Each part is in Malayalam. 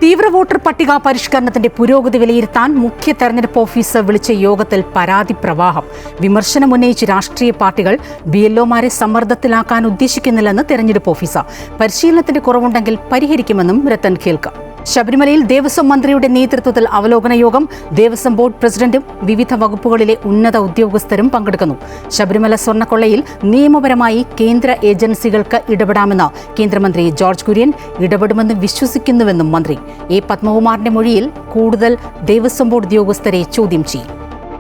തീവ്ര വോട്ടർ പട്ടിക പരിഷ്കരണത്തിന്റെ പുരോഗതി വിലയിരുത്താൻ മുഖ്യ തെരഞ്ഞെടുപ്പ് ഓഫീസർ വിളിച്ച യോഗത്തിൽ പരാതി പ്രവാഹം. വിമർശനമുന്നയിച്ച് രാഷ്ട്രീയ പാർട്ടികൾ BLOമാരെ സമ്മർദ്ദത്തിലാക്കാൻ ഉദ്ദേശിക്കുന്നില്ലെന്ന് തെരഞ്ഞെടുപ്പ് ഓഫീസർ. പരിശീലനത്തിന്റെ കുറവുണ്ടെങ്കിൽ പരിഹരിക്കുമെന്നും രത്തൻ ഖേൽക്കർ. ശബരിമലയിൽ ദേവസ്വം മന്ത്രിയുടെ നേതൃത്വത്തിൽ അവലോകന യോഗം. ദേവസ്വം ബോർഡ് പ്രസിഡന്റും വിവിധ വകുപ്പുകളിലെ ഉന്നത ഉദ്യോഗസ്ഥരും പങ്കെടുക്കുന്നു. ശബരിമല സ്വർണ്ണക്കൊള്ളയിൽ നിയമപരമായി കേന്ദ്ര ഏജൻസികൾക്ക് ഇടപെടാമെന്ന് കേന്ദ്രമന്ത്രി ജോർജ് കുര്യൻ. ഇടപെടുമെന്ന് വിശ്വസിക്കുന്നുവെന്നും മന്ത്രി. A. പത്മകുമാറിന്റെ മൊഴിയിൽ കൂടുതൽ ദേവസ്വം ബോർഡ് ഉദ്യോഗസ്ഥരെ ചോദ്യം ചെയ്യും.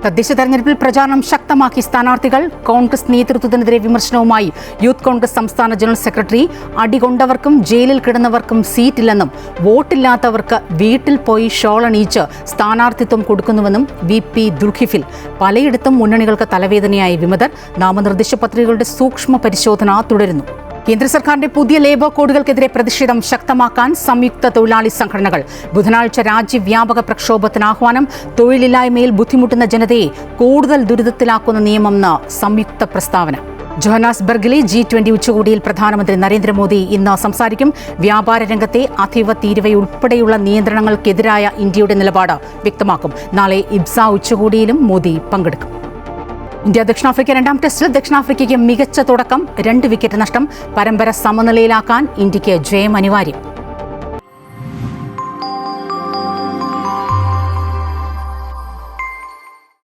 തദ്ദേശ തെരഞ്ഞെടുപ്പിൽ പ്രചാരണം ശക്തമാക്കി സ്ഥാനാർത്ഥികൾ. കോൺഗ്രസ് നേതൃത്വത്തിനെതിരെ വിമർശനവുമായി യൂത്ത് കോൺഗ്രസ് സംസ്ഥാന ജനറൽ സെക്രട്ടറി. അടികൊണ്ടവർക്കും ജയിലിൽ കിടന്നവർക്കും സീറ്റില്ലെന്നും വോട്ടില്ലാത്തവർക്ക് വീട്ടിൽ പോയി ഷോൾ അണിയിച്ച് സ്ഥാനാർത്ഥിത്വം കൊടുക്കുന്നുവെന്നും VP ദുൽഖിഫിൽ. പലയിടത്തും മുന്നണികൾക്ക് തലവേദനയായി വിമതർ. നാമനിർദ്ദേശ പത്രികകളുടെ സൂക്ഷ്മ പരിശോധന തുടരുന്നു. കേന്ദ്ര സർക്കാരിന്റെ പുതിയ ലേബർ കോഡുകൾക്കെതിരെ പ്രതിഷേധം ശക്തമാക്കാൻ സംയുക്ത തൊഴിലാളി സംഘടനകൾ. ബുധനാഴ്ച രാജ്യവ്യാപക പ്രക്ഷോഭത്തിന് ആഹ്വാനം. തൊഴിലില്ലായ്മയിൽ ബുദ്ധിമുട്ടുന്ന ജനതയെ കൂടുതൽ ദുരിതത്തിലാക്കുന്ന നിയമമെന്ന് സംയുക്ത പ്രസ്താവന. ജോഹന്നാസ്ബർഗിലെ G20 ഉച്ചകോടിയിൽ പ്രധാനമന്ത്രി നരേന്ദ്രമോദി ഇന്ന് സംസാരിക്കും. വ്യാപാര രംഗത്തെ അധിക തീരുവയുൾപ്പെടെയുള്ള നിയന്ത്രണങ്ങൾക്കെതിരായ ഇന്ത്യയുടെ നിലപാട് വ്യക്തമാക്കും. നാളെ IBSA ഉച്ചകോടിയിലും മോദി പങ്കെടുക്കും. ഇന്ത്യ ദക്ഷിണാഫ്രിക്ക രണ്ടാം ടെസ്റ്റിൽ ദക്ഷിണാഫ്രിക്കയ്ക്ക് മികച്ച തുടക്കം. 2 വിക്കറ്റ് നഷ്ടം. പരമ്പര സമനിലയിലാക്കാൻ ഇന്ത്യയ്ക്ക് ജയം അനിവാര്യം.